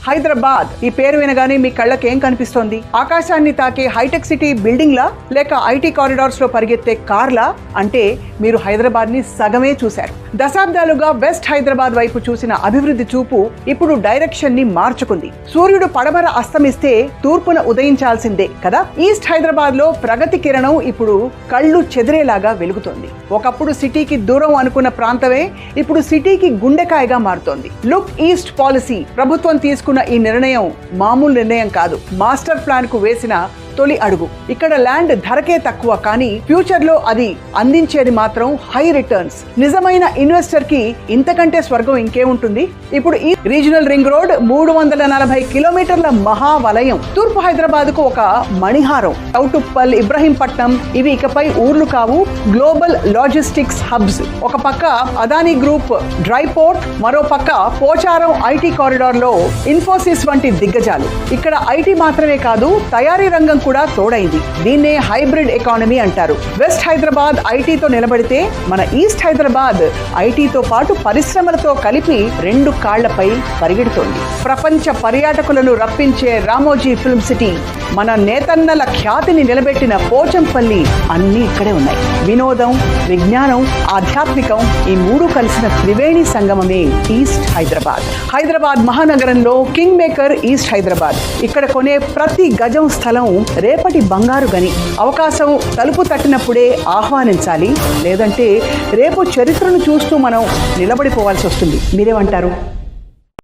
హైదరాబాద్ ఈ పేరు వినగానే మీ కళ్ళకి ఏం కనిపిస్తోంది? ఆకాశాన్ని తాకే హైటెక్ సిటీ బిల్డింగ్లా, లేక ఐటీ కారిడార్స్ లో పరిగెత్తే కార్లా? అంటే మీరు హైదరాబాద్ ని సగమే చూశారు. దశాబ్దాలుగా వెస్ట్ హైదరాబాద్ వైపు చూసిన అభివృద్ధి చూపు ఇప్పుడు డైరెక్షన్ ని మార్చుకుంది. సూర్యుడు పడమర అస్తమిస్తే తూర్పున ఉదయించాల్సిందే కదా. ఈస్ట్ హైదరాబాద్ లో ప్రగతి కిరణం ఇప్పుడు కళ్ళు చెదిరేలాగా వెలుగుతోంది. ఒకప్పుడు సిటీకి దూరం అనుకున్న ప్రాంతమే ఇప్పుడు సిటీకి గుండెకాయగా మారుతోంది. లుక్ ఈస్ట్ పాలసీ ప్రభుత్వం తీసుకున్న ఈ నిర్ణయం మామూలు నిర్ణయం కాదు. మాస్టర్ ప్లాన్ కు వేసిన తొలి అడుగు. ఇక్కడ ల్యాండ్ ధరకే తక్కువ, కానీ ఫ్యూచర్ లో అది అందించేది మాత్రం హై రిటర్న్స్. నిజమైన ఇన్వెస్టర్ కి ఇంతకంటే స్వర్గం ఇంకేముంటుంది? ఇప్పుడు ఈ రీజనల్ రింగ్ రోడ్ 340 కిలోమీటర్ల మహావలయం. తూర్పు హైదరాబాద్ కు ఒక మణిహారం. చౌటుప్పల్, ఇబ్రహీంపట్నం ఇవి ఇకపై ఊర్లు కావు, గ్లోబల్ లాజిస్టిక్స్ హబ్స్. ఒక పక్క అదానీ గ్రూప్ డ్రై పోర్ట్, మరో పక్క పోచారం ఐటీ కారిడార్ లో ఇన్ఫోసిస్ వంటి దిగ్గజాలు. ఇక్కడ ఐటీ మాత్రమే కాదు, తయారీ రంగం కూడా తోడైంది. దీన్నే హైబ్రిడ్ ఎకానమీ అంటారు. వెస్ట్ హైదరాబాద్ ఐటీతో నిలబడితే మన ఈస్ట్ హైదరాబాద్ ఐటీతో పాటు పరిశ్రమలతో కలిపి 2 కాళ్లపై పరిగెడుతోంది. ప్రపంచ పర్యాటకులను రప్పించే రామోజీ ఫిల్మ్ సిటీ, మన నేతన్నల ఖ్యాతిని నిలబెట్టిన పోచంపల్లి అన్నీ ఇక్కడే ఉన్నాయి. వినోదం, విజ్ఞానం, ఆధ్యాత్మికం ఈ 3 కలిసిన త్రివేణి సంగమమే ఈస్ట్ హైదరాబాద్. హైదరాబాద్ మహానగరంలో కింగ్ మేకర్ ఈస్ట్ హైదరాబాద్. ఇక్కడ కొనే ప్రతి గజం స్థలం రేపటి బంగారు గని. అవకాశం తలుపు తట్టినప్పుడే ఆహ్వానించాలి, లేదంటే రేపు చరిత్రను చూస్తూ మనం నిలబడిపోవాల్సి వస్తుంది. మీరేమంటారు?